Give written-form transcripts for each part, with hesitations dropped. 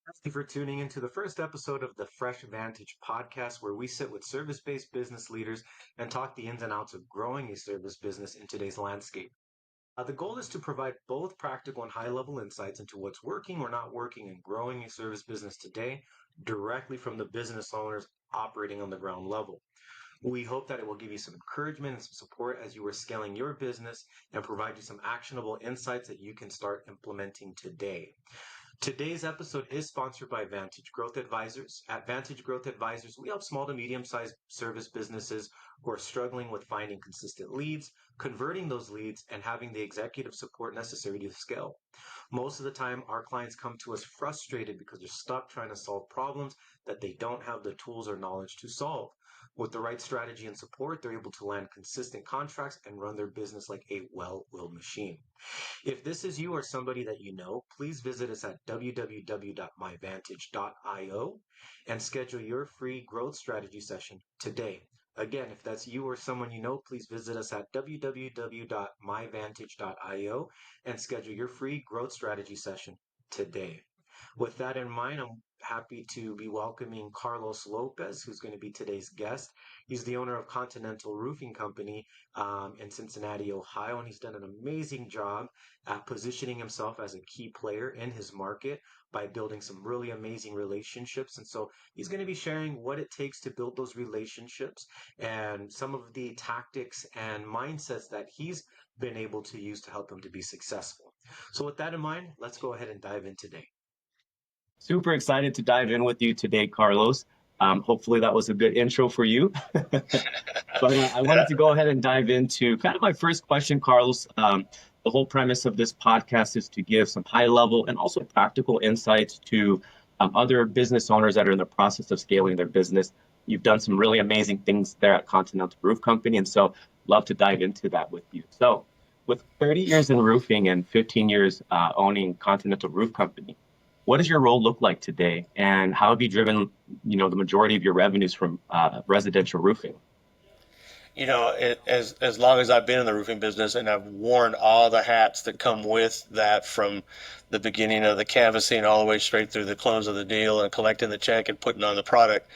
Thank you for tuning into the first episode of the Fresh Vantage podcast, where we sit with service based business leaders and talk the ins and outs of growing a service business in today's landscape. The goal is to provide both practical and high level insights into what's working or not working in growing a service business today, directly from the business owners operating on the ground level. We hope that it will give you some encouragement and some support as you are scaling your business and provide you some actionable insights that you can start implementing today. Today's episode is sponsored by Vantage Growth Advisors. At Vantage Growth Advisors, we help small to medium sized service businesses who are struggling with finding consistent leads, converting those leads, and having the executive support necessary to scale. Most of the time, our clients come to us frustrated because they're stuck trying to solve problems that they don't have the tools or knowledge to solve. With the right strategy and support, they're able to land consistent contracts and run their business like a well-oiled machine. If this is you or somebody that you know, please visit us at www.myvantage.io and schedule your free growth strategy session today. Again, if that's you or someone you know, please visit us at www.myvantage.io and schedule your free growth strategy session today. With that in mind, I'm happy to be welcoming Carlos Lopez, who's going to be today's guest. He's the owner of Continental Roofing Company in Cincinnati, Ohio, and he's done an amazing job at positioning himself as a key player in his market by building some really amazing relationships. And so he's going to be sharing what it takes to build those relationships and some of the tactics and mindsets that he's been able to use to help him to be successful. So with that in mind, let's go ahead and dive in today. Super excited to dive in with you today, Carlos. Hopefully that was a good intro for you. But I wanted to go ahead and dive into kind of my first question, Carlos. The whole premise of this podcast is to give some high level and also practical insights to other business owners that are in the process of scaling their business. You've done some really amazing things there at Continental Roof Company, and so love to dive into that with you. So with 30 years in roofing and 15 years owning Continental Roof Company, what does your role look like today, and how have you driven, the majority of your revenues from residential roofing? As long as I've been in the roofing business, and I've worn all the hats that come with that, from the beginning of the canvassing all the way straight through the close of the deal and collecting the check and putting on the product,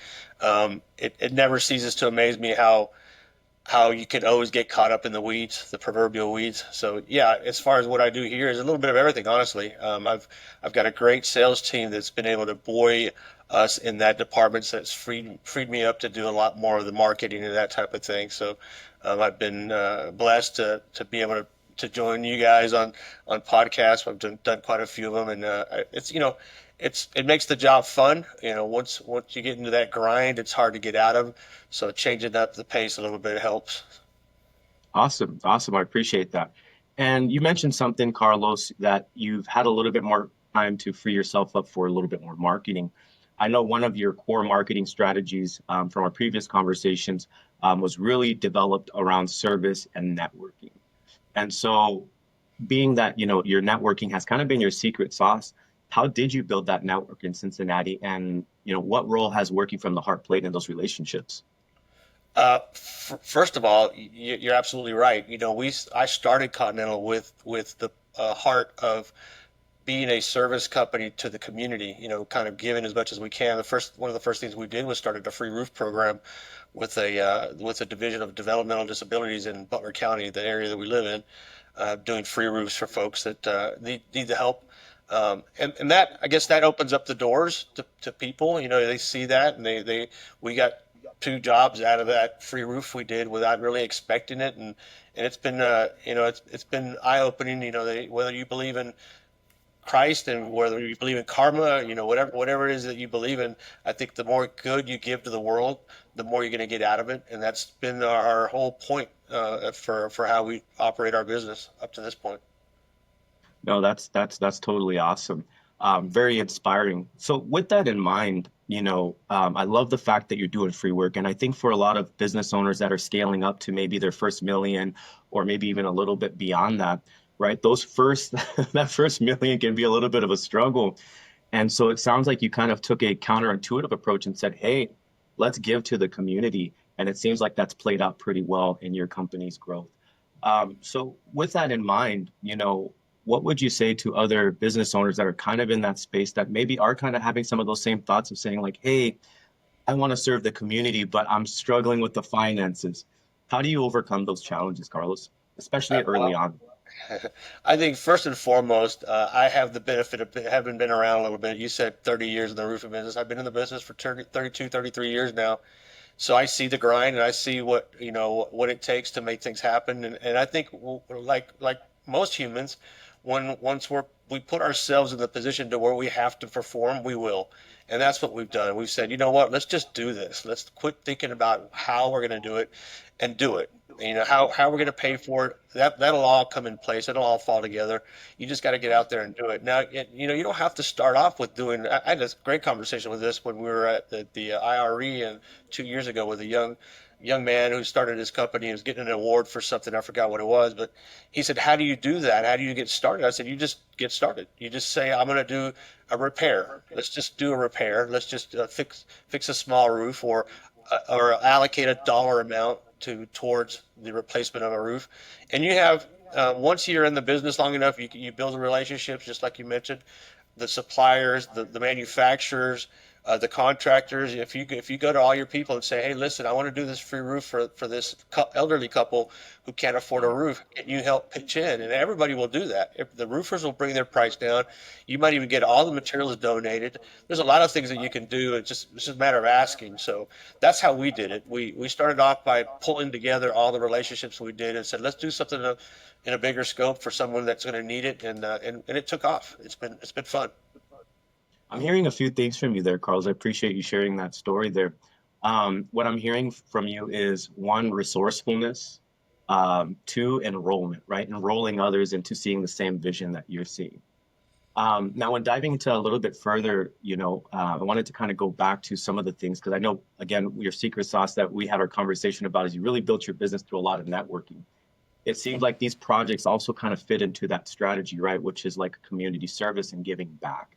it never ceases to amaze me how you can always get caught up in the weeds, the proverbial weeds. So yeah, as far as what I do here is a little bit of everything, honestly. I've got a great sales team that's been able to buoy us in that department, so it's freed me up to do a lot more of the marketing and that type of thing. So I've been blessed to be able to join you guys on podcasts. I've done quite a few of them, and it makes the job fun. Once you get into that grind, it's hard to get out of. So changing up the pace a little bit helps. Awesome. I appreciate that. And you mentioned something, Carlos, that you've had a little bit more time to free yourself up for a little bit more marketing. I know one of your core marketing strategies from our previous conversations was really developed around service and networking. And so being that, your networking has kind of been your secret sauce, how did you build that network in Cincinnati? And, what role has working from the heart played in those relationships? First of all, you're absolutely right. I started Continental with the heart of being a service company to the community. Kind of giving as much as we can. One of the first things we did was started a free roof program with a division of developmental disabilities in Butler County, the area that we live in, doing free roofs for folks that need the help. And that, I guess, that opens up the doors to people. They see that, and we got 2 jobs out of that free roof we did without really expecting it, and it's been it's been eye opening. Whether you believe in Christ and whether you believe in karma, whatever it is that you believe in, I think the more good you give to the world, the more you're going to get out of it, and that's been our whole point for how we operate our business up to this point. No, that's totally awesome. Very inspiring. So with that in mind, I love the fact that you're doing free work. And I think for a lot of business owners that are scaling up to maybe their first million or maybe even a little bit beyond that, right? That first million can be a little bit of a struggle. And so it sounds like you kind of took a counterintuitive approach and said, hey, let's give to the community. And it seems like that's played out pretty well in your company's growth. So with that in mind, what would you say to other business owners that are kind of in that space that maybe are kind of having some of those same thoughts of saying like, hey, I want to serve the community, but I'm struggling with the finances. How do you overcome those challenges, Carlos, especially early Well, on? I think first and foremost, I have the benefit of having been around a little bit. You said 30 years in the roofing business. I've been in the business for 30, 32, 33 years now. So I see the grind and I see what, what it takes to make things happen. And I think like most humans, once we put ourselves in the position to where we have to perform, we will. And that's what we've done. We've said, you know what, let's just do this. Let's quit thinking about how we're going to do it and do it. How we're going to pay for it. That'll all come in place. It'll all fall together. You just got to get out there and do it. Now, you don't have to start off with doing. I had this great conversation with this when we were at the IRE and 2 years ago with a young man who started his company and was getting an award for something. I forgot what it was, but he said, "How do you do that? How do you get started?" I said, "You just get started. You just say, I'm going to do a repair. Let's just do a repair. Let's just fix a small roof or allocate a dollar amount towards the replacement of a roof." And you have once you're in the business long enough, you build relationships, just like you mentioned, the suppliers, the manufacturers, the contractors. If you go to all your people and say, "Hey, listen, I want to do this free roof for this elderly couple who can't afford a roof. Can you help pitch in?" And everybody will do that. If the roofers will bring their price down, you might even get all the materials donated. There's a lot of things that you can do. It's just a matter of asking. So that's how we did it. We started off by pulling together all the relationships we did and said, let's do something in a bigger scope for someone that's going to need it, and it took off. It's been fun. I'm hearing a few things from you there, Carlos. I appreciate you sharing that story there. What I'm hearing from you is one, resourcefulness, two, enrollment, right? Enrolling others into seeing the same vision that you're seeing. Now, when diving into a little bit further, I wanted to kind of go back to some of the things because I know, again, your secret sauce that we had our conversation about is you really built your business through a lot of networking. It seems like these projects also kind of fit into that strategy, right? Which is like community service and giving back.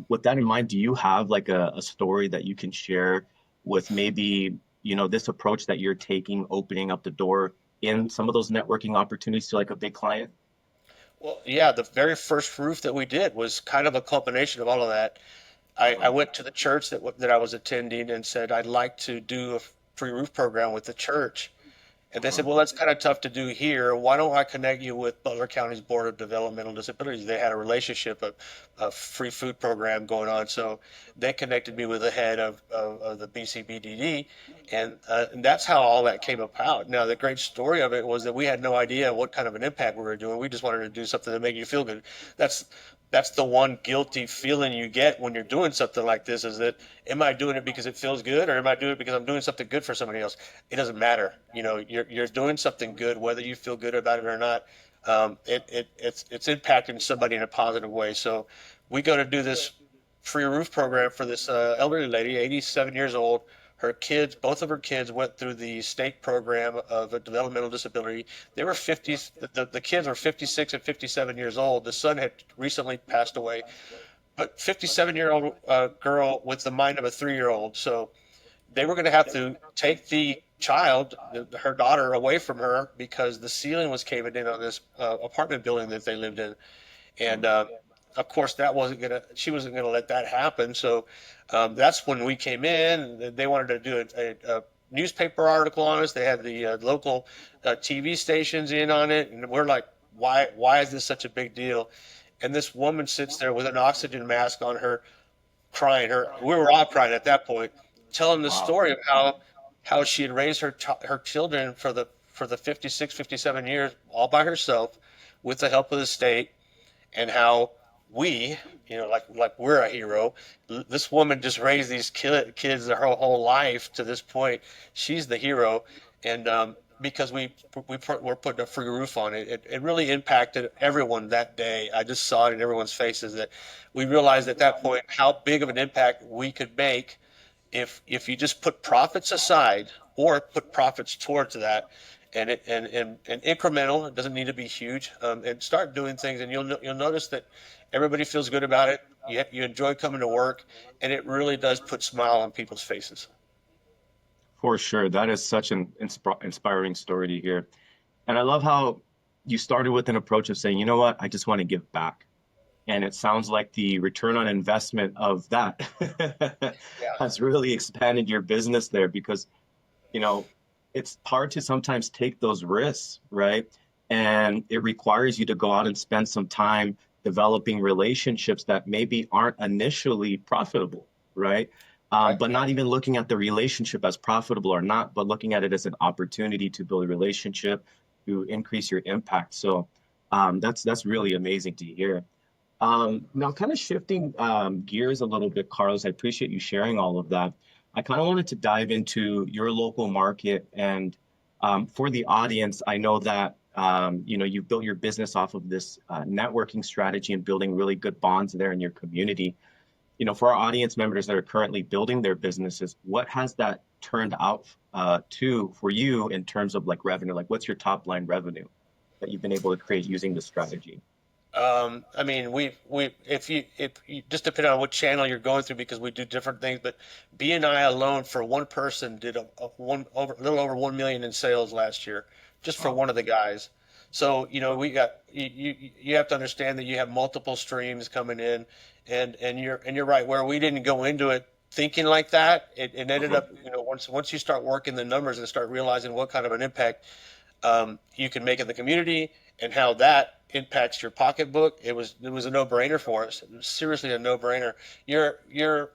With that in mind, do you have like a story that you can share with maybe, this approach that you're taking, opening up the door in some of those networking opportunities to like a big client? Well, yeah, the very first roof that we did was kind of a combination of all of that. I went to the church that I was attending and said I'd like to do a free roof program with the church. And they said, well, that's kind of tough to do here. Why don't I connect you with Butler County's Board of Developmental Disabilities? They had a relationship, a free food program going on. So they connected me with the head of the BCBDD. And that's how all that came about. Now, the great story of it was that we had no idea what kind of an impact we were doing. We just wanted to do something to make you feel good. That's that's the one guilty feeling you get when you're doing something like this is that, am I doing it because it feels good, or am I doing it because I'm doing something good for somebody else? It doesn't matter. You're doing something good, whether you feel good about it or not. It's impacting somebody in a positive way. So we go to do this free roof program for this elderly lady, 87 years old. Her kids, both of her kids, went through the state program of a developmental disability. They were 50. The kids were 56 and 57 years old. The son had recently passed away, but 57-year-old girl with the mind of a 3-year-old. So they were going to have to take the child, her daughter, away from her because the ceiling was caving in on this apartment building that they lived in. And of course, she wasn't gonna let that happen. So that's when we came in. They wanted to do a newspaper article on us. They had the local TV stations in on it, and we're like, why is this such a big deal? And this woman sits there with an oxygen mask on her, crying. We were all crying at that point, telling the Wow. story of how she had raised her children for the 56, 57 years all by herself, with the help of the state, and how we, like we're a hero. This woman just raised these kids their whole life to this point. She's the hero, and because we're putting a free roof on it, it really impacted everyone that day. I just saw it in everyone's faces that we realized at that point how big of an impact we could make if you just put profits aside or put profits towards that, and incremental. It doesn't need to be huge, and start doing things, and you'll notice that everybody feels good about it. You enjoy coming to work, and it really does put smile on people's faces. For sure. That is such an inspiring story to hear. And I love how you started with an approach of saying, you know what, I just want to give back. And it sounds like the return on investment of that Yeah. has really expanded your business there because, you know, it's hard to sometimes take those risks, right? And it requires you to go out and spend some time developing relationships that maybe aren't initially profitable, right? Right. But not even looking at the relationship as profitable or not, but looking at it as an opportunity to build a relationship, to increase your impact. So that's really amazing to hear. Now, kind of shifting gears a little bit, Carlos, I appreciate you sharing all of that. I kind of wanted to dive into your local market. And for the audience, I know that you know, you've built your business off of this networking strategy and building really good bonds there in your community. You know, for our audience members that are currently building their businesses, what has that turned out to for you in terms of like revenue? Like, what's your top line revenue that you've been able to create using this strategy? I mean, if you just depending on what channel you're going through, because we do different things, but BNI alone for one person did a little over 1 million in sales last year, just for Wow. one of the guys. So, we got, you have to understand that you have multiple streams coming in, and you're right, where we didn't go into it thinking like that. It ended Mhm. up, once you start working the numbers and start realizing what kind of an impact you can make in the community and how that impacts your pocketbook. It was a no-brainer for us. It was seriously a no-brainer. You're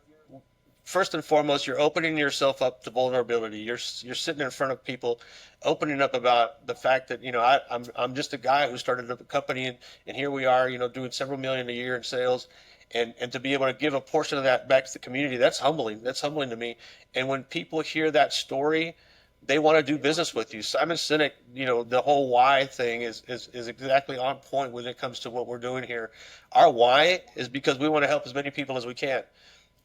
first and foremost, you're opening yourself up to vulnerability. You're sitting in front of people, opening up about the fact that I'm just a guy who started a company, and here we are, doing several million a year in sales. And to be able to give a portion of that back to the community, that's humbling. That's humbling to me. And when people hear that story, they want to do business with you. Simon Sinek, the whole why thing is exactly on point when it comes to what we're doing here. Our why is because we want to help as many people as we can.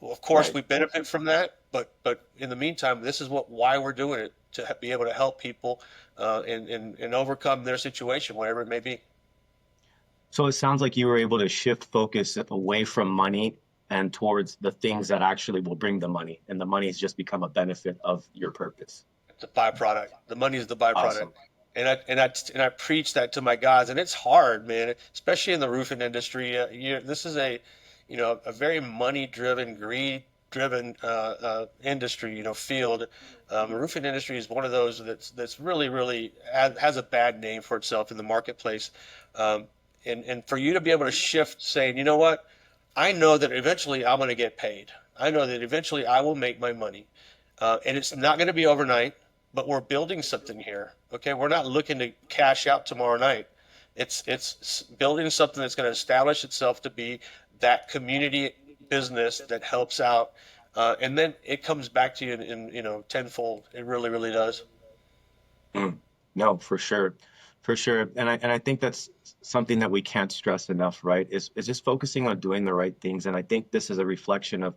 Well, of course, Right. we benefit from that, but in the meantime, this is why we're doing it, to be able to help people and overcome their situation, whatever it may be. So it sounds like you were able to shift focus away from money and towards the things that actually will bring the money, and the money has just become a benefit of your purpose. It's a byproduct. The money is the byproduct. Awesome. And I preach that to my guys, and it's hard, man, especially in the roofing industry. This is a very money driven, greed driven industry, field. The roofing industry is one of those that's really, really has a bad name for itself in the marketplace. Um, and for you to be able to shift, saying, you know what, I know that eventually I'm going to get paid. I know that eventually I will make my money. And it's not going to be overnight, but we're building something here. Okay, we're not looking to cash out tomorrow night. It's building something that's going to establish itself to be that community business that helps out, and then it comes back to you in tenfold. It really, really does. Mm. No, for sure. For sure. And I think that's something that we can't stress enough, right? Is just focusing on doing the right things. And I think this is a reflection of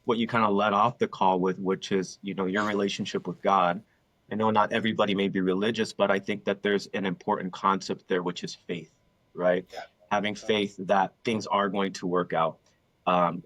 what you kind of led off the call with, which is, you know, your relationship with God. I know not everybody may be religious, but I think that there's an important concept there, which is faith, right? Yeah. Having faith that things are going to work out,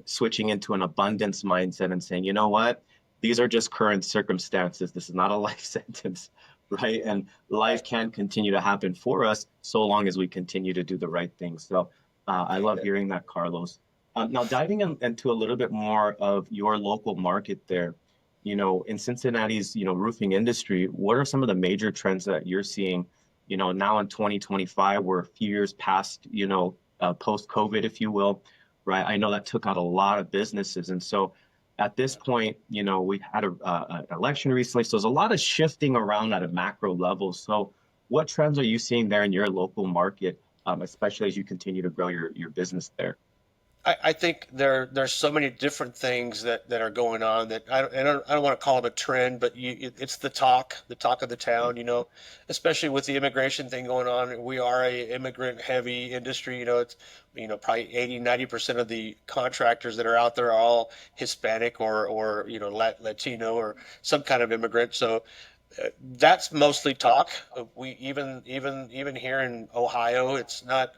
switching into an abundance mindset and saying, you know what, these are just current circumstances. This is not a life sentence, right? And life Right. can continue to happen for us so long as we continue to do the right things. So I love hearing that, Carlos. Now, diving into a little bit more of your local market there, you know, in Cincinnati's, you know, roofing industry, what are some of the major trends that you're seeing, you know, now in 2025, we're a few years past, you know, post-COVID, if you will, right? I know that took out a lot of businesses. And so at this point, you know, we had an election recently. So there's a lot of shifting around at a macro level. So what trends are you seeing there in your local market, especially as you continue to grow your business there? I think there's so many different things that are going on that I don't want to call it a trend, but it's the talk of the town, especially with the immigration thing going on. We are a immigrant heavy industry, it's probably 80-90% of the contractors that are out there are all Hispanic or Latino or some kind of immigrant. So That's mostly talk. We even here in Ohio, it's not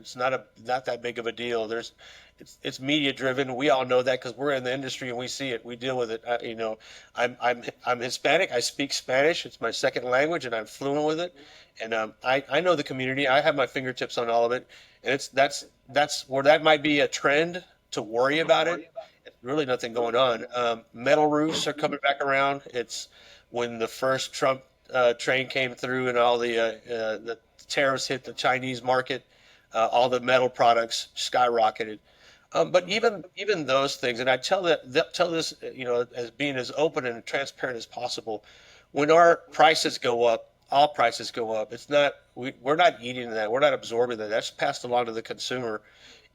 that big of a deal. It's media driven. We all know that because we're in the industry and we see it. We deal with it. I'm Hispanic. I speak Spanish. It's my second language, and I'm fluent with it. And I know the community. I have my fingertips on all of it, and that's where that might be a trend to worry about it. It's really nothing going on. Metal roofs are coming back around. It's when the first Trump train came through and all the tariffs hit the Chinese market, all the metal products skyrocketed. But even those things, and I tell this, as being as open and transparent as possible. When our prices go up, all prices go up. We're not eating that. We're not absorbing that. That's passed along to the consumer.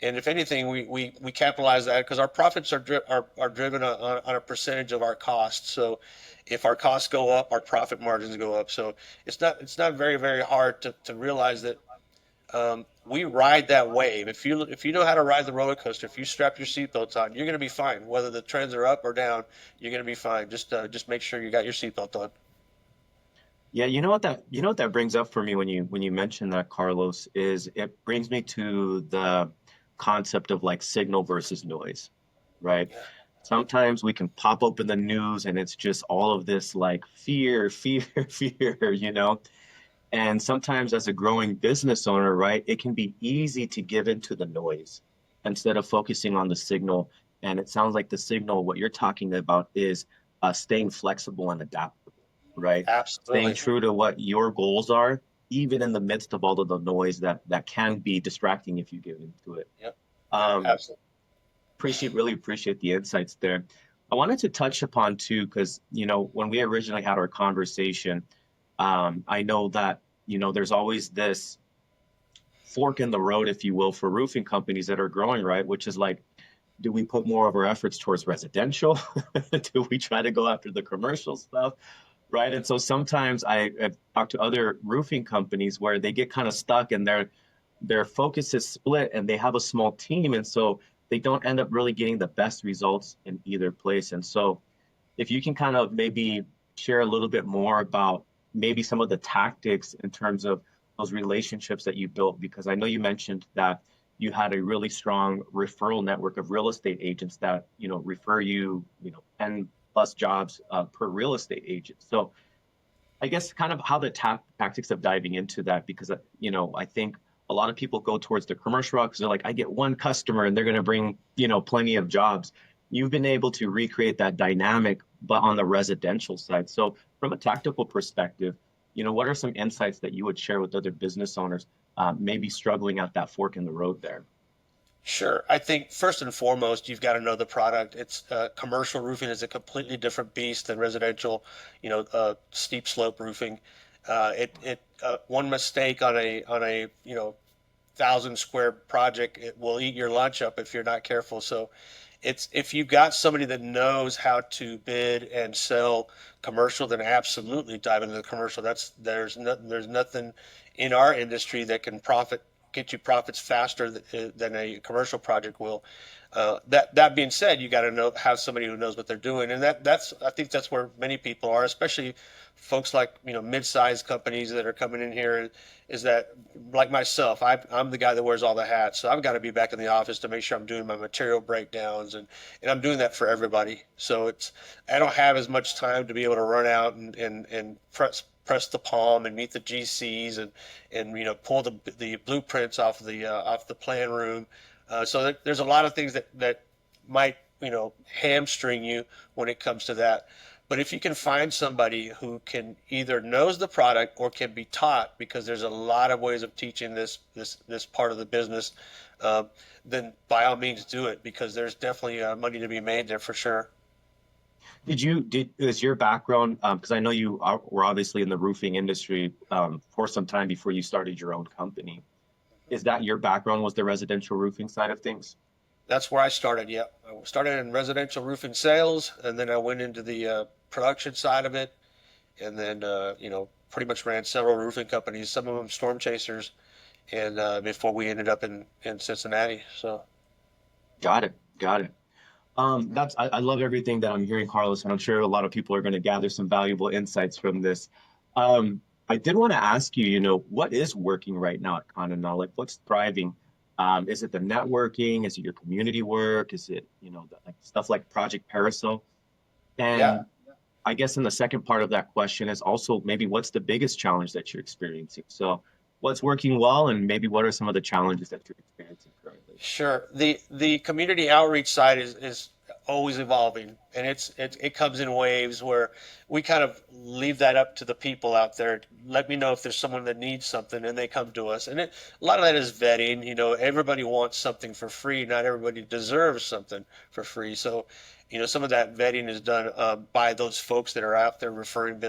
And if anything, we capitalize that because our profits are driven on a percentage of our costs. So if our costs go up, our profit margins go up. So it's not very, very hard to realize that we ride that wave. If you know how to ride the roller coaster, if you strap your seatbelts on, you're going to be fine. Whether the trends are up or down, you're going to be fine. Just make sure you got your seatbelt on. Yeah, you know what that brings up for me when you mention that, Carlos, is it brings me to the concept of like signal versus noise, right? Yeah, Sometimes we can pop open the news and it's just all of this like fear, fear, fear, And sometimes as a growing business owner, right, it can be easy to give into the noise instead of focusing on the signal. And it sounds like the signal, what you're talking about is staying flexible and adaptable, right? Staying absolutely. true to what your goals are, even in the midst of all of the noise that can be distracting if you give into it. Yep. Yeah, Um, absolutely. really appreciate the insights there. I wanted to touch upon too, because when we originally had our conversation, I know that there's always this fork in the road, if you will, for roofing companies that are growing, right? Which is like, do we put more of our efforts towards residential? Do we try to go after the commercial stuff? Right. And so sometimes I've talked to other roofing companies where they get kind of stuck and their focus is split and they have a small team. And so they don't end up really getting the best results in either place. And so if you can kind of maybe share a little bit more about maybe some of the tactics in terms of those relationships that you built, because I know you mentioned that you had a really strong referral network of real estate agents that, refer you, 10 plus jobs per real estate agent. So I guess kind of how the tactics of diving into that, because I think a lot of people go towards the commercial route because they're like, I get one customer and they're going to bring plenty of jobs. You've been able to recreate that dynamic, but on the residential side. So from a tactical perspective, what are some insights that you would share with other business owners, maybe struggling at that fork in the road there? Sure. I think first and foremost, you've got to know the product. It's commercial roofing is a completely different beast than residential, steep slope roofing. One mistake on a 1,000 square project, it will eat your lunch up if you're not careful. So it's if you've got somebody that knows how to bid and sell commercial, then absolutely dive into the commercial. There's nothing in our industry that can get you profits faster than a commercial project will. That being said, you got to have somebody who knows what they're doing, and that's I think that's where many people are, especially folks like mid-sized companies that are coming in here. Is that like myself? I'm the guy that wears all the hats, so I've got to be back in the office to make sure I'm doing my material breakdowns, and I'm doing that for everybody. So I don't have as much time to be able to run out and press the palm and meet the GCs and pull the blueprints off the plan room. So there's a lot of things that might hamstring you when it comes to that. But if you can find somebody who can either knows the product or can be taught, because there's a lot of ways of teaching this part of the business, then by all means do it, because there's definitely money to be made there for sure. Is your background, because I know were obviously in the roofing industry for some time before you started your own company. Is that your background, was the residential roofing side of things? That's where I started. Yeah, I started in residential roofing sales, and then I went into the production side of it, and then pretty much ran several roofing companies, some of them storm chasers, and before we ended up in Cincinnati. So Got it. Got it. I love everything that I'm hearing, Carlos, and I'm sure a lot of people are going to gather some valuable insights from this. I did want to ask you, what is working right now at Continental? Like, what's thriving? Is it the networking? Is it your community work? Is it, like stuff like Project Parasol? Yeah. And I guess in the second part of that question is also maybe what's the biggest challenge that you're experiencing? So what's working well, and maybe what are some of the challenges that you're experiencing currently? Sure. The community outreach side is always evolving, and it comes in waves where we kind of leave that up to the people out there. Let me know if there's someone that needs something, and they come to us. And a lot of that is vetting. Everybody wants something for free. Not everybody deserves something for free. So, some of that vetting is done by those folks that are out there referring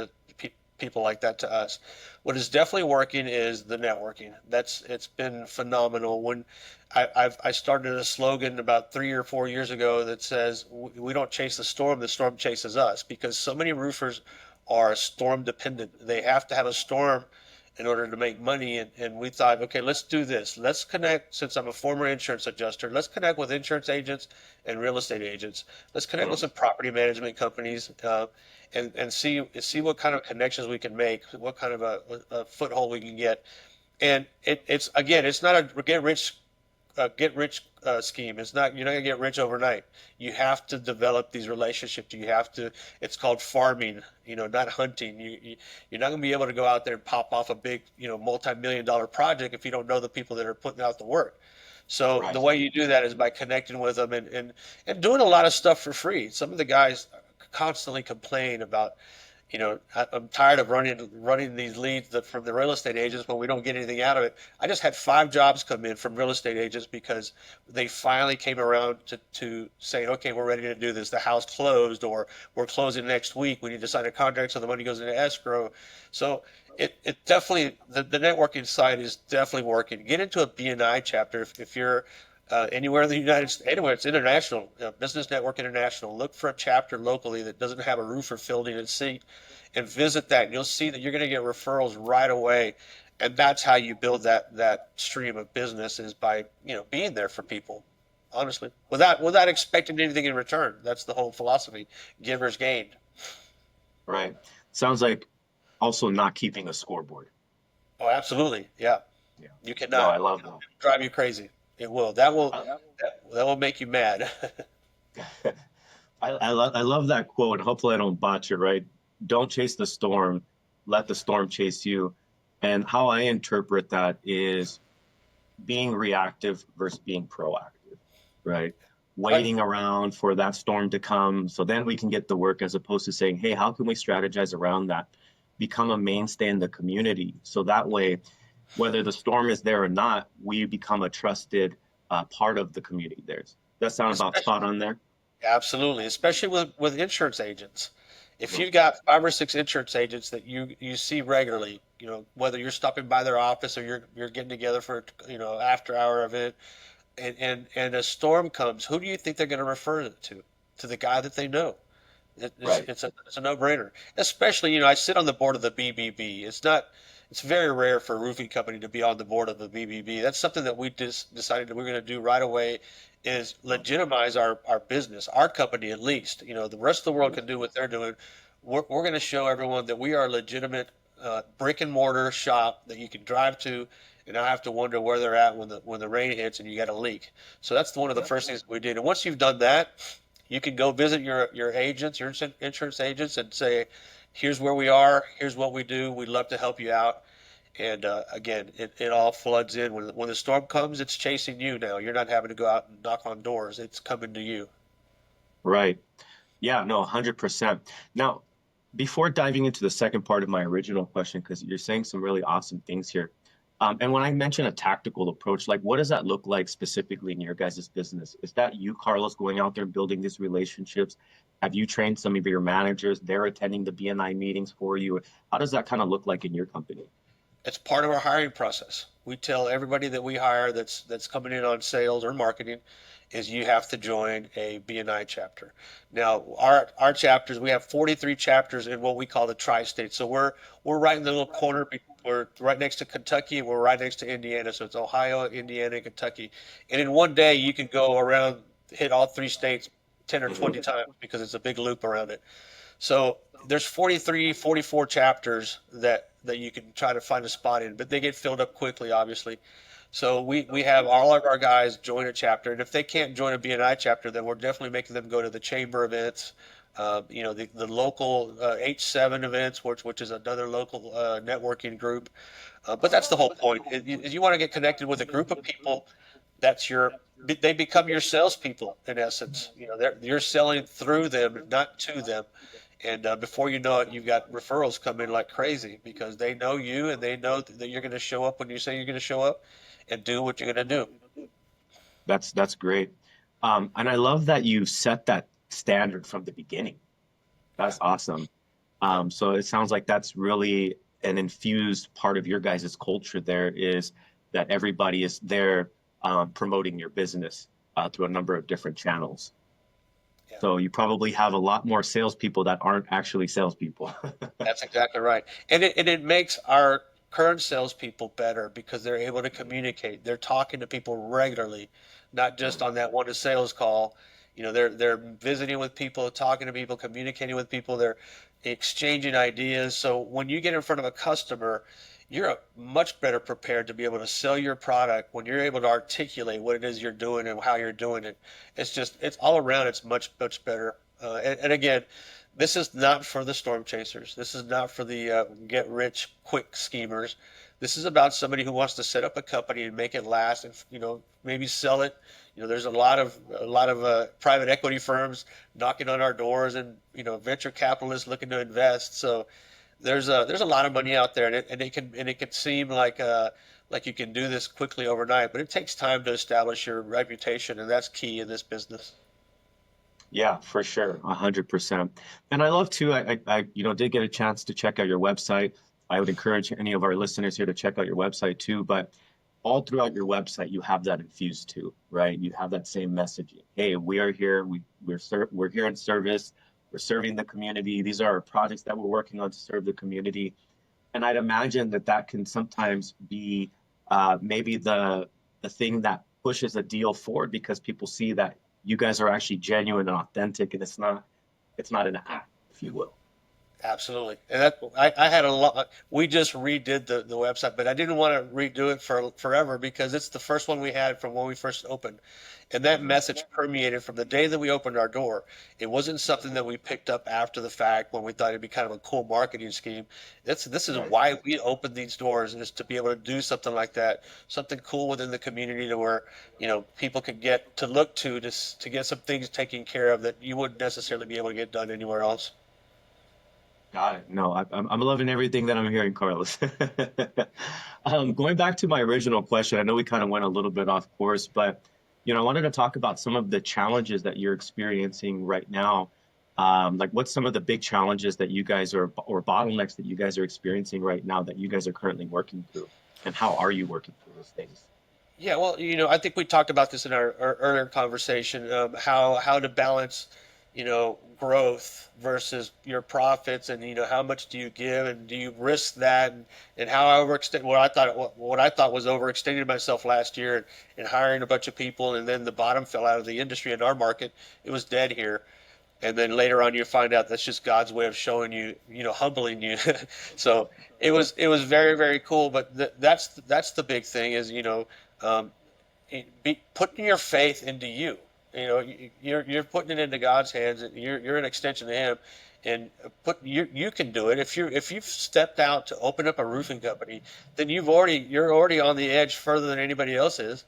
people like that to us. What is definitely working is the networking. It's been phenomenal. When I started a slogan about 3 or 4 years ago that says we don't chase the storm chases us, because so many roofers are storm dependent. They have to have a storm in order to make money. And we thought, okay, let's do this. Let's connect, since I'm a former insurance adjuster, let's connect with insurance agents and real estate agents. Let's connect with some property management companies, and see what kind of connections we can make, what kind of a foothold we can get. And it's not a get rich scheme. It's not, you're not gonna get rich overnight. You have to develop these relationships. It's called farming, not hunting. You're not gonna be able to go out there and pop off a big, multi-million dollar project if you don't know the people that are putting out the work. So the Right. way you do that is by connecting with them, and doing a lot of stuff for free. Some of the guys constantly complain about, I'm tired of running these leads from the real estate agents when we don't get anything out of it. I just had 5 jobs come in from real estate agents because they finally came around to saying, okay, we're ready to do this. The house closed, or we're closing next week. We need to sign a contract so the money goes into escrow. So it definitely, the networking side is definitely working. Get into a BNI chapter if you're anywhere in the United States. Anywhere, it's international. Business Network International. Look for a chapter locally that doesn't have a roofer filled in its seat, and visit that. And you'll see that you're going to get referrals right away. And that's how you build that stream of business, is by being there for people, honestly, without expecting anything in return. That's the whole philosophy. Givers gain. Right. Sounds like also not keeping a scoreboard. Oh, absolutely. Yeah. Yeah. You No, I cannot. love that. Drive you crazy. It will. That will I, that will make you mad. I love that quote. Hopefully, I don't botch it, right? Don't chase the storm, let the storm chase you. And how I interpret that is being reactive versus being proactive, right? Right. Waiting around for that storm to come so then we can get the work, as opposed to saying, hey, how can we strategize around that? Become a mainstay in the community. So that way, whether the storm is there or not, we become a trusted part of the community. That sound about Especially, spot on there? absolutely, especially with insurance agents. If Right. you've got 5 or 6 insurance agents that you see regularly, whether you're stopping by their office or you're getting together for after hour event, and a storm comes, who do you think they're going to refer it to? To the guy that they know. Right. It's a no-brainer. Especially, I sit on the board of the BBB. It's very rare for a roofing company to be on the board of the BBB. That's something that we just decided that we're going to do right away, is legitimize our business, our company at least. The rest of the world can do what they're doing. We're going to show everyone that we are a legitimate brick and mortar shop that you can drive to and not have to wonder where they're at when the rain hits and you got a leak. So that's one of the first things we did. And once you've done that, you can go visit your agents, your insurance agents, and say, "Here's where we are. Here's what we do. We'd love to help you out." And again, it all floods in. When the storm comes, it's chasing you now. You're not having to go out and knock on doors. It's coming to you. Right. Yeah, no, 100%. Now, before diving into the second part of my original question, because you're saying some really awesome things here. And when I mention a tactical approach, like what does that look like specifically in your guys' business? Is that you, Carlos, going out there and building these relationships? Have you trained some of your managers? They're attending the BNI meetings for you. How does that kind of look like in your company? It's part of our hiring process. We tell everybody that we hire that's coming in on sales or marketing is you have to join a BNI chapter. Now, our chapters, we have 43 chapters in what we call the tri-state. So we're right in the little corner. We're right next to Kentucky. We're right next to Indiana. So it's Ohio, Indiana, and Kentucky. And in one day, you can go around, hit all 3 states, 10 or 20 times because it's a big loop around it. So there's 43, 44 chapters that you can try to find a spot in, but they get filled up quickly, obviously. So we have all of our guys join a chapter, and if they can't join a BNI chapter, then we're definitely making them go to the chamber events, the local H7 events, which is another local networking group. But that's the whole point. You want to get connected with a group of people that's they become your salespeople in essence. You're selling through them, not to them. And before you know it, you've got referrals come in like crazy because they know you and they know that you're going to show up when you say you're going to show up and do what you're going to do. That's great. And I love that you set that standard from the beginning. That's awesome. So it sounds like that's really an infused part of your guys' culture there is that everybody is there promoting your business through a number of different channels. Yeah. So you probably have a lot more salespeople that aren't actually salespeople. That's exactly right. And it makes our current salespeople better because they're able to communicate. They're talking to people regularly, not just on that one sales call. They're visiting with people, talking to people, communicating with people. They're exchanging ideas. So when you get in front of a customer, you're much better prepared to be able to sell your product when you're able to articulate what it is you're doing and how you're doing it. It's all around. It's much, much better. And again, this is not for the storm chasers. This is not for the get rich quick schemers. This is about somebody who wants to set up a company and make it last, and maybe sell it. There's a lot of private equity firms knocking on our doors, and venture capitalists looking to invest. So there's a lot of money out there, and it can seem like you can do this quickly overnight, but it takes time to establish your reputation, and that's key in this business. Yeah, for sure, 100%. And I love too. I did get a chance to check out your website. I would encourage any of our listeners here to check out your website too. But all throughout your website, you have that infused too, right? You have that same messaging. Hey, we are here. We're here in service. We're serving the community. These are our projects that we're working on to serve the community. And I'd imagine that can sometimes be maybe the thing that pushes a deal forward because people see that you guys are actually genuine and authentic, and it's not an act, if you will. Absolutely. And I had a lot. We just redid the website, but I didn't want to redo it for forever because it's the first one we had from when we first opened. And that message permeated from the day that we opened our door. It wasn't something that we picked up after the fact when we thought it'd be kind of a cool marketing scheme. This is why we opened these doors, is to be able to do something like that, something cool within the community to where people could get to look to get some things taken care of that you wouldn't necessarily be able to get done anywhere else. Got it. No, I'm loving everything that I'm hearing, Carlos. Going back to my original question, I know we kind of went a little bit off course, but I wanted to talk about some of the challenges that you're experiencing right now. Like what's some of the big challenges that you guys or bottlenecks that you guys are experiencing right now that you guys are currently working through, and how are you working through those things? Yeah, well, I think we talked about this in our earlier conversation, how to balance growth versus your profits, and how much do you give, and do you risk that, and how I overextend what I thought was overextending myself last year and hiring a bunch of people, and then the bottom fell out of the industry in our market. It was dead here. And then later on you find out that's just God's way of showing you, humbling you. So it was very, very cool. But that's the big thing is, putting your faith into you. You're putting it into God's hands. You're an extension of Him, and you can do it. If you've stepped out to open up a roofing company, then you're already on the edge further than anybody else is.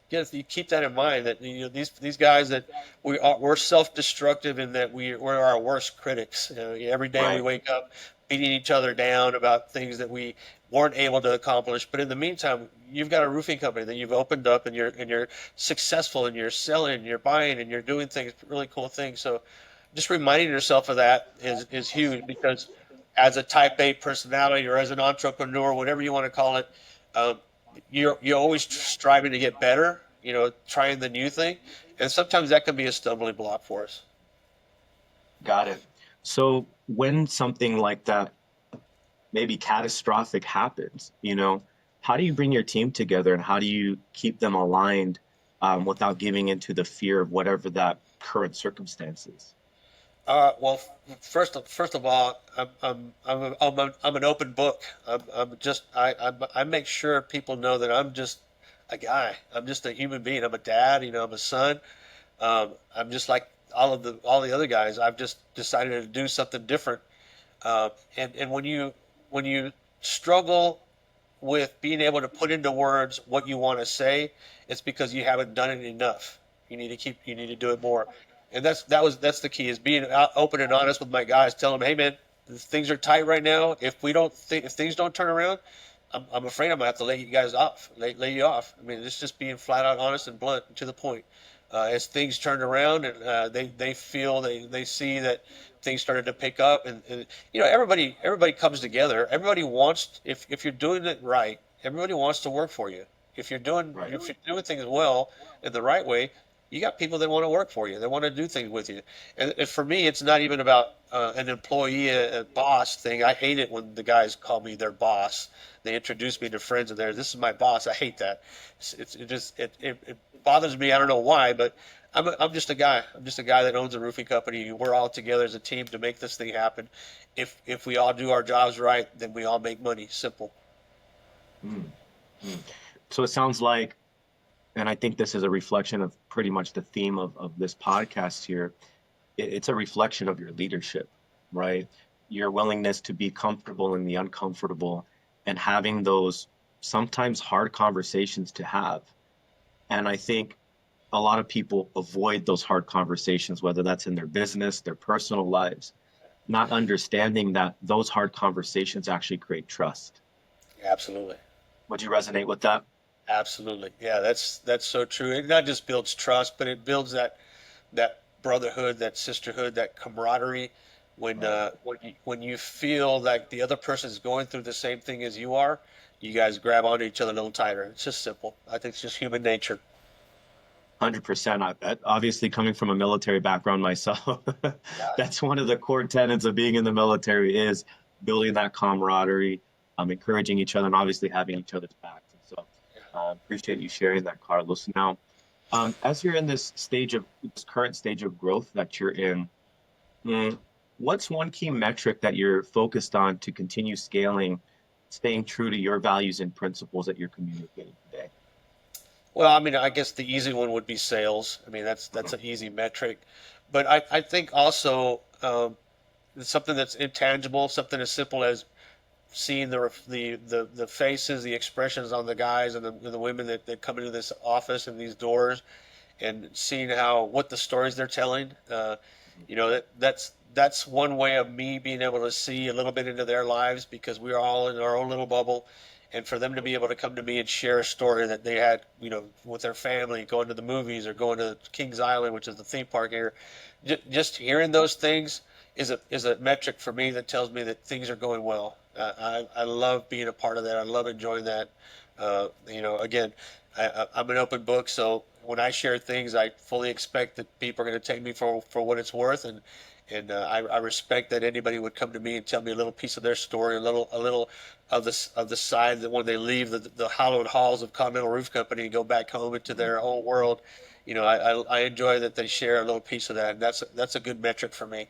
You keep that in mind that these guys that we're self-destructive in that we're our worst critics. Every day we wake up beating each other down about things that we weren't able to accomplish. But in the meantime, you've got a roofing company that you've opened up, and you're successful, and you're selling, and you're buying, and you're doing things, really cool things. So just reminding yourself of that is huge, because as a type A personality or as an entrepreneur, whatever you want to call it, you're always striving to get better, trying the new thing. And sometimes that can be a stumbling block for us. Got it. So when something like that, maybe catastrophic happens, how do you bring your team together, and how do you keep them aligned without giving into the fear of whatever that current circumstance is? Well, first of all, I'm an open book. I make sure people know that I'm just a guy. I'm just a human being. I'm a dad. I'm a son. I'm just like all the other guys. I've just decided to do something different. And when you struggle with being able to put into words what you want to say, it's because you haven't done it enough. You need to do it more. And that's the key, is being open and honest with my guys. Tell them, hey man, things are tight right now. If things don't turn around, I'm afraid I'm gonna have to lay you guys off, lay you off. I mean, it's just being flat out honest and blunt and to the point. As things turned around and they feel they see that things started to pick up, and everybody comes together. Everybody wants, if you're doing it right, everybody wants to work for you. Right. If you're doing things well in the right way, you got people that want to work for you. They want to do things with you. And for me, it's not even about an employee, a boss thing. I hate it when the guys call me their boss. They introduce me to friends of theirs. This is my boss. I hate that. It bothers me. I don't know why, but I'm just a guy. I'm just a guy that owns a roofing company. We're all together as a team to make this thing happen. If we all do our jobs right, then we all make money. Simple. Mm, mm. So it sounds like, and I think this is a reflection of pretty much the theme of this podcast here. It's a reflection of your leadership, right? Your willingness to be comfortable in the uncomfortable and having those sometimes hard conversations to have. And I think a lot of people avoid those hard conversations, whether that's in their business, their personal lives, not understanding that those hard conversations actually create trust. Absolutely. Would you resonate with that? Absolutely. Yeah, that's so true. It not just builds trust, but it builds that brotherhood, that sisterhood, that camaraderie. Right. When you feel like the other person is going through the same thing as you are, you guys grab onto each other a little tighter. It's just simple. I think it's just human nature. 100%. Obviously, coming from a military background myself, Yeah. that's one of the core tenets of being in the military is building that camaraderie, encouraging each other, and obviously having each other's backs. And so, appreciate you sharing that, Carlos. Now, as you're in this current stage of growth that you're in, mm, what's one key metric that you're focused on to continue scaling, staying true to your values and principles that you're communicating today? Well, I mean, I guess the easy one would be sales. I mean, that's an easy metric, but I think also something that's intangible, something as simple as seeing the faces, the expressions on the guys and the women that come into this office and these doors, and seeing how what the stories they're telling. That's one way of me being able to see a little bit into their lives, because we are all in our own little bubble, and for them to be able to come to me and share a story that they had, with their family, going to the movies or going to Kings Island, which is the theme park here. Just hearing those things is a metric for me that tells me that things are going well. I love being a part of that. I love enjoying that. Again, I'm an open book, so when I share things, I fully expect that people are going to take me for what it's worth, and I respect that anybody would come to me and tell me a little piece of their story, a little of the side that when they leave the hallowed halls of Continental Roof Company and go back home into their own world. I enjoy that they share a little piece of that, and that's a good metric for me.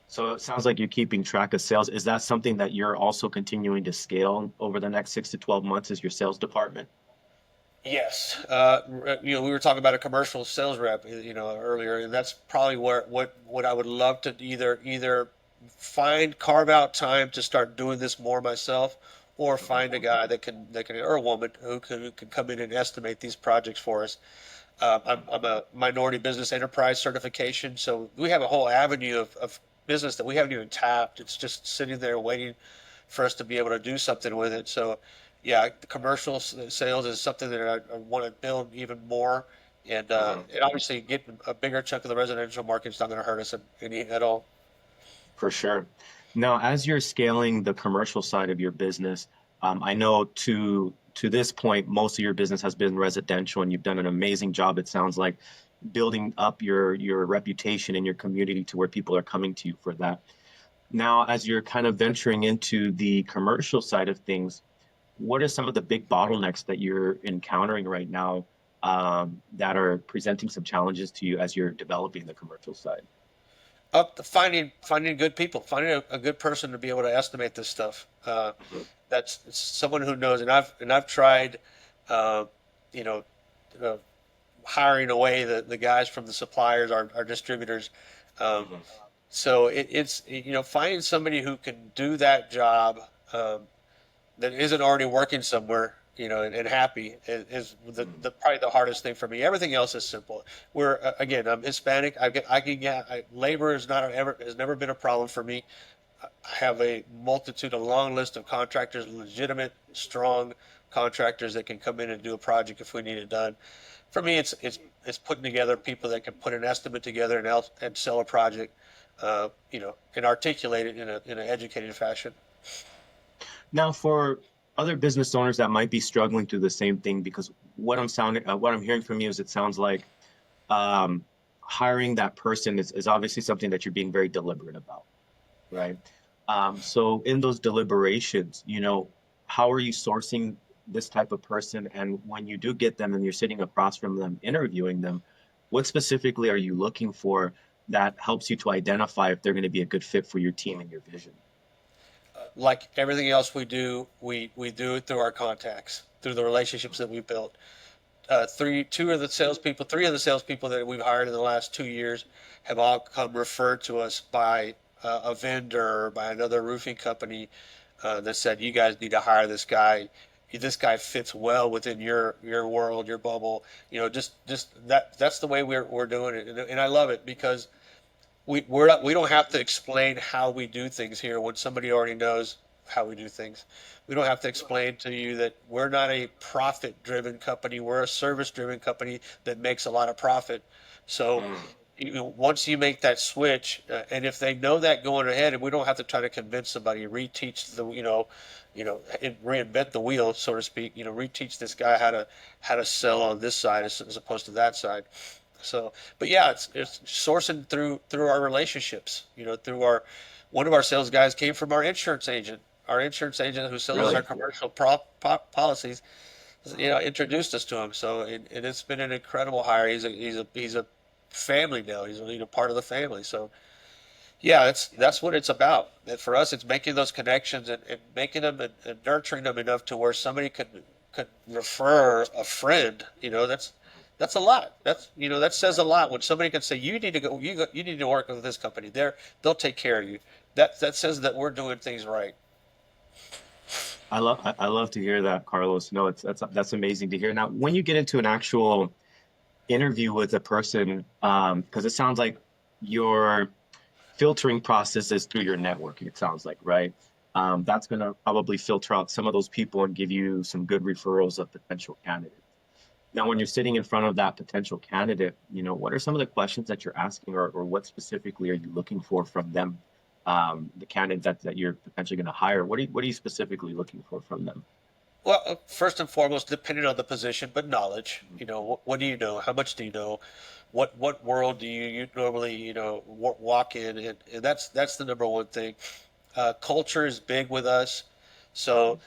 So it sounds like you're keeping track of sales. Is that something that you're also continuing to scale over the next 6 to 12 months as your sales department? Yes, we were talking about a commercial sales rep, earlier, and that's probably where what I would love to either carve out time to start doing this more myself, or find a guy that can or a woman who can come in and estimate these projects for us. I'm a minority business enterprise certification, so we have a whole avenue of business that we haven't even tapped. It's just sitting there waiting for us to be able to do something with it. So, yeah, the commercial sales is something that I want to build even more, and obviously getting a bigger chunk of the residential market is not going to hurt us any at all. For sure. Now, as you're scaling the commercial side of your business, I know to this point, most of your business has been residential, and you've done an amazing job. It sounds like building up your reputation in your community to where people are coming to you for that. Now, as you're kind of venturing into the commercial side of things, what are some of the big bottlenecks that you're encountering right now that are presenting some challenges to you as you're developing the commercial side? Finding good people, finding a good person to be able to estimate this stuff. That's someone who knows, and I've tried, uh, you know, uh, hiring away the guys from the suppliers, our distributors. Um, so it's finding somebody who can do that job, that isn't already working somewhere, and happy is the probably the hardest thing for me. Everything else is simple. We're again, I'm Hispanic. Labor is not ever has never been a problem for me. I have a a long list of contractors, legitimate, strong contractors that can come in and do a project if we need it done. For me, it's putting together people that can put an estimate together and sell a project, and articulate it in an educated fashion. Now, for other business owners that might be struggling through the same thing, because what I'm hearing from you is it sounds like um, hiring that person is obviously something that you're being very deliberate about, right? So in those deliberations, how are you sourcing this type of person? And when you do get them and you're sitting across from them, interviewing them, what specifically are you looking for that helps you to identify if they're going to be a good fit for your team and your vision? Like everything else we do, we do it through our contacts, through the relationships that we built. Three of the salespeople that we've hired in the last 2 years have all come referred to us by a vendor or by another roofing company, that said, "You guys need to hire this guy. This guy fits well within your world, your bubble." Just that's the way we're doing it, and I love it because we don't have to explain how we do things here when somebody already knows how we do things. We don't have to explain to you that we're not a profit driven company. We're a service driven company that makes a lot of profit. So once you make that switch, and if they know that going ahead, and we don't have to try to convince somebody, reteach reinvent the wheel, so to speak. Reteach this guy how to sell on this side as opposed to that side. So, but yeah, it's sourcing through our relationships. Through one of our sales guys came from our insurance agent. Our insurance agent who sells Really? our commercial policies, introduced us to him. So it's been an incredible hire. He's a family now. He's part of the family. So yeah, that's what it's about. And for us, it's making those connections and making them and nurturing them enough to where somebody could refer a friend. That's a lot. That says a lot when somebody can say, you need to work with this company. They'll take care of you. That says that we're doing things right. I love to hear that, Carlos. No, that's amazing to hear. Now, when you get into an actual interview with a person, because it sounds like your filtering process is through your networking, it sounds like, right? That's going to probably filter out some of those people and give you some good referrals of potential candidates. Now, when you're sitting in front of that potential candidate, what are some of the questions that you're asking, or what specifically are you looking for from them, the candidate that you're potentially going to hire? What are you specifically looking for from them? Well, first and foremost, depending on the position, but knowledge. What do you know? How much do you know? What world do you normally walk in? And that's the number one thing. Culture is big with us, so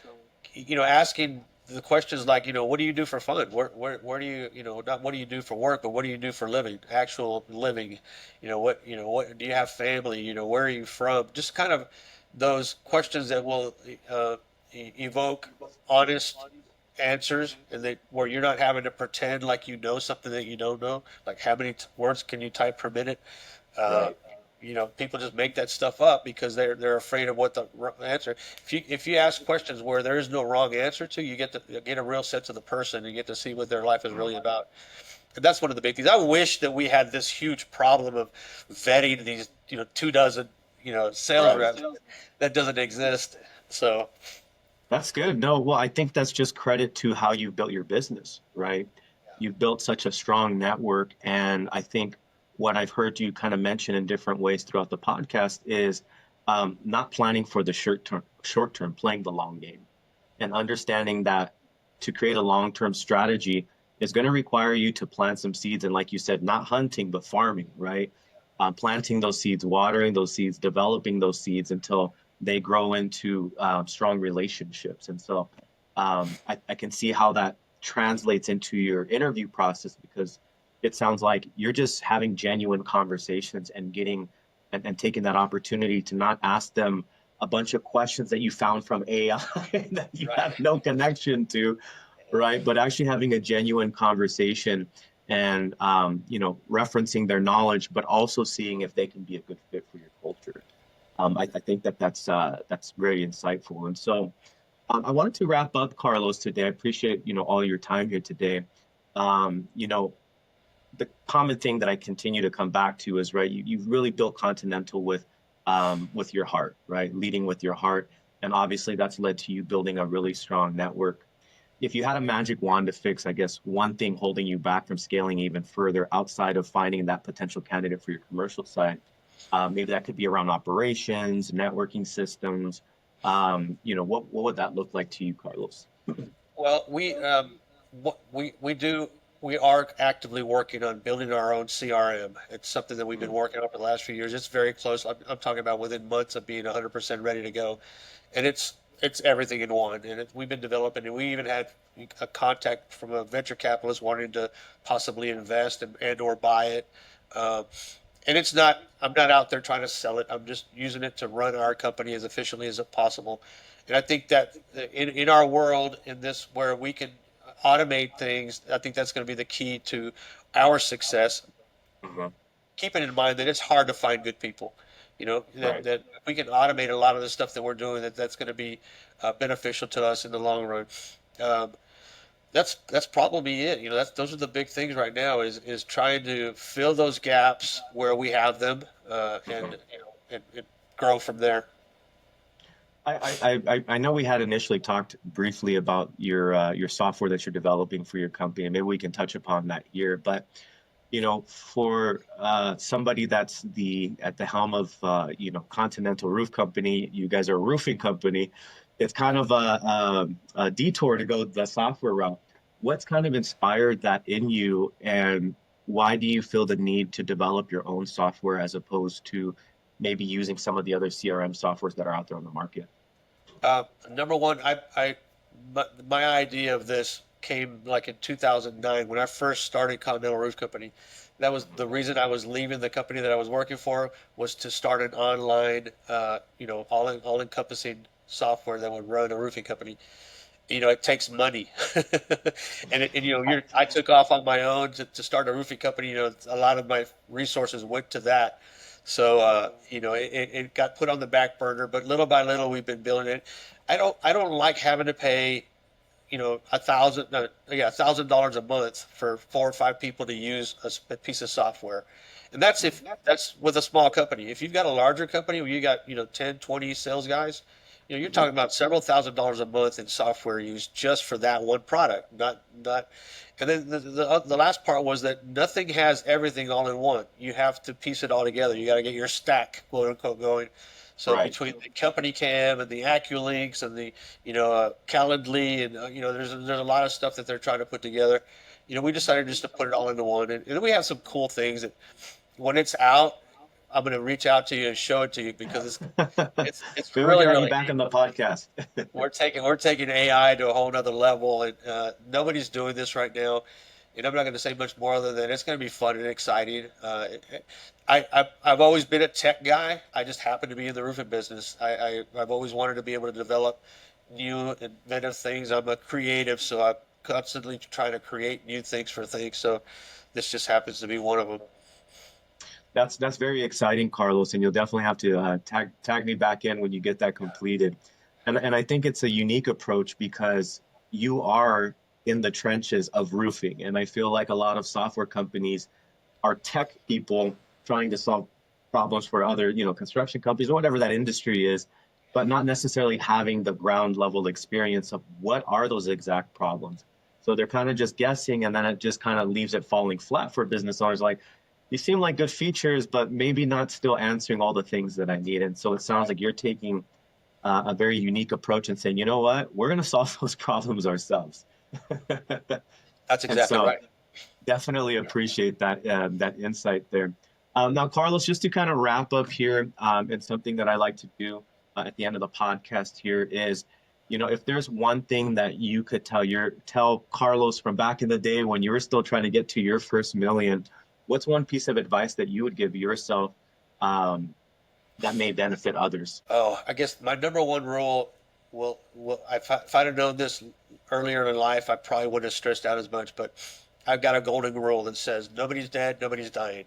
asking the questions like, what do you do for fun? Where do you, not what do you do for work, but what do you do for living, actual living? What do you have family? Where are you from? Just kind of those questions that will evoke honest answers, and where you're not having to pretend like you know something that you don't know. Like, how many words can you type per minute? Uh, Right. People just make that stuff up because they're afraid of what the answer. If you ask questions where there is no wrong answer to, you get a real sense of the person, and you get to see what their life is really about. And that's one of the big things. I wish that we had this huge problem of vetting these 2 dozen sales Right. reps. That doesn't exist. So That's good. No, well, I think that's just credit to how you've built your business, right? You've built such a strong network. And I think what I've heard you kind of mention in different ways throughout the podcast is not planning for the short term, playing the long game, and understanding that to create a long term strategy is going to require you to plant some seeds. And like you said, not hunting, but farming, right? Planting those seeds, watering those seeds, developing those seeds until they grow into strong relationships. And so I can see how that translates into your interview process, because it sounds like you're just having genuine conversations and getting and taking that opportunity to not ask them a bunch of questions that you found from AI that you Right. have no connection to, right? But actually having a genuine conversation and referencing their knowledge, but also seeing if they can be a good fit for your culture. I think that's very insightful. And so I wanted to wrap up, Carlos, today. I appreciate all your time here today. Um, you know, the common thing that I continue to come back to is, right, you've really built Continental with your heart, right? Leading with your heart. And obviously that's led to you building a really strong network. If you had a magic wand to fix, I guess, one thing holding you back from scaling even further outside of finding that potential candidate for your commercial side, maybe that could be around operations, networking systems. What would that look like to you, Carlos? Well, we are actively working on building our own CRM. It's something that we've been working on for the last few years. It's very close. I'm talking about within months of being 100% ready to go, and it's everything in one. And we've been developing, and we even had a contact from a venture capitalist wanting to possibly invest and or buy it. Um, and I'm not out there trying to sell it. I'm just using it to run our company as efficiently as possible. And I think that in our world, in this where we can automate things, I think that's going to be the key to our success. Mhm. Keeping in mind that it's hard to find good people, Right. that we can automate a lot of the stuff that we're doing, that's going to be beneficial to us in the long run. Um, that's probably it. Those are the big things right now, is trying to fill those gaps where we have them, Mhm. and grow from there. I know we had initially talked briefly about your software that you're developing for your company, and maybe we can touch upon that here. But for somebody that's at the helm of Continental Roof Company, you guys are a roofing company. It's kind of a detour to go the software route. What's kind of inspired that in you, and why do you feel the need to develop your own software as opposed to maybe using some of the other CRM softwares that are out there on the market? Number one, my idea of this came like in 2009 when I first started Continental Roof Company. That was the reason I was leaving the company that I was working for, was to start an online, all encompassing software that would run a roofing company. It takes money, I took off on my own to start a roofing company. A lot of my resources went to that. So, it got put on the back burner, but little by little we've been building it. I don't like having to pay, $1,000 a month for 4 or 5 people to use a piece of software. And that's with a small company. If you've got a larger company where you got, 10, 20 sales guys, you're talking about several $1,000s a month in software use just for that one product. Not, and then the last part was that nothing has everything all in one. You have to piece it all together. You got to get your stack, quote unquote, going. So Right. between the company cam and the AccuLinks and the, Calendly, and there's a lot of stuff that they're trying to put together. We decided just to put it all into one, and then we have some cool things that when it's out, I'm going to reach out to you and show it to you, because it's Maybe we really can have you really back on the podcast. we're taking AI to a whole nother level, and nobody's doing this right now. And I'm not going to say much more other than it's going to be fun and exciting. I've always been a tech guy. I just happen to be in the roofing business. I've always wanted to be able to develop new inventive things. I'm a creative, so I'm constantly trying to create new things for things. So this just happens to be one of them. That's very exciting, Carlos, and you'll definitely have to tag me back in when you get that completed. And I think it's a unique approach because you are in the trenches of roofing, and I feel like a lot of software companies are tech people trying to solve problems for other, construction companies or whatever that industry is, but not necessarily having the ground level experience of what are those exact problems. So they're kind of just guessing, and then it just kind of leaves it falling flat for business owners. Like, you seem like good features, but maybe not still answering all the things that I need. And so it sounds like you're taking a very unique approach and saying, you know what, we're going to solve those problems ourselves. That's And exactly so right. definitely appreciate that insight there. Now, Carlos, just to kind of wrap up here, and something that I like to do at the end of the podcast here is if there's one thing that you could tell Carlos from back in the day when you were still trying to get to your first million, what's one piece of advice that you would give yourself that may benefit others? Oh, I guess my number one rule if I'd have known this earlier in life, I probably wouldn't have stressed out as much. But I've got a golden rule that says nobody's dead, nobody's dying.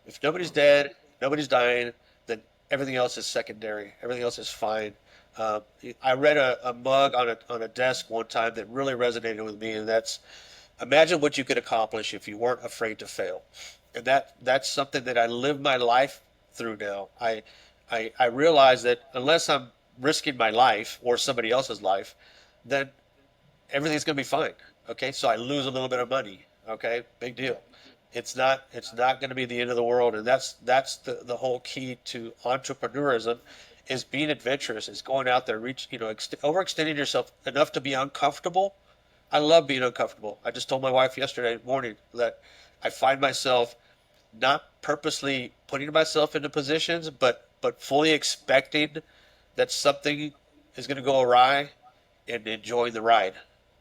If nobody's dead, nobody's dying, then everything else is secondary. Everything else is fine. Uh, I read a mug on a desk one time that really resonated with me, and that's imagine what you could accomplish if you weren't afraid to fail. And that's something that I live my life through now. I realize that unless I'm risking my life or somebody else's life, then everything's going to be fine. Okay, so I lose a little bit of money. Okay, big deal. It's not going to be the end of the world, and that's the whole key to entrepreneurism is being adventurous, is going out there, overextending yourself enough to be uncomfortable. I love being uncomfortable. I just told my wife yesterday morning that I find myself not purposely putting myself into positions, but fully expecting that something is going to go awry and enjoying the ride.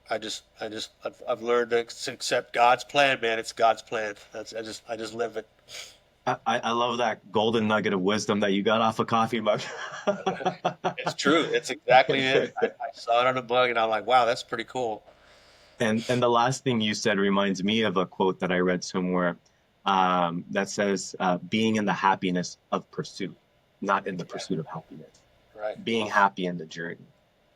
I've learned to accept God's plan, man. It's God's plan. I just live it. I love that golden nugget of wisdom that you got off a coffee mug. It's true. It's exactly it. I saw it on a mug and I'm like, wow, that's pretty cool. And the last thing you said reminds me of a quote that I read somewhere that says, being in the happiness of pursuit, not in the pursuit of happiness. Right. Being happy in the journey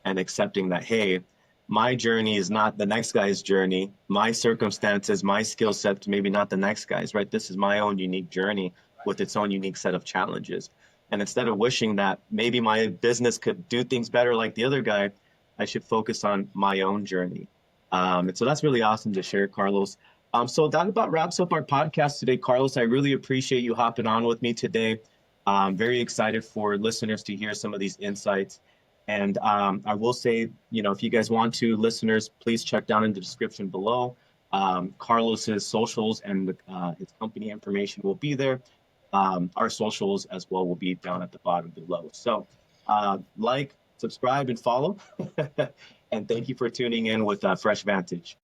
and accepting that, hey, my journey is not the next guy's journey. My circumstances, my skill set, maybe not the next guy's, right? This is my own unique journey with its own unique set of challenges. And instead of wishing that maybe my business could do things better like the other guy, I should focus on my own journey. And so that's really awesome to share, Carlos. So that about wraps up our podcast today, Carlos. I really appreciate you hopping on with me today. I'm very excited for listeners to hear some of these insights. And I will say, if you guys want to, listeners, please check down in the description below. Carlos's socials and his company information will be there. Our socials as well will be down at the bottom below. So like, subscribe, and follow. And thank you for tuning in with Fresh Vantage.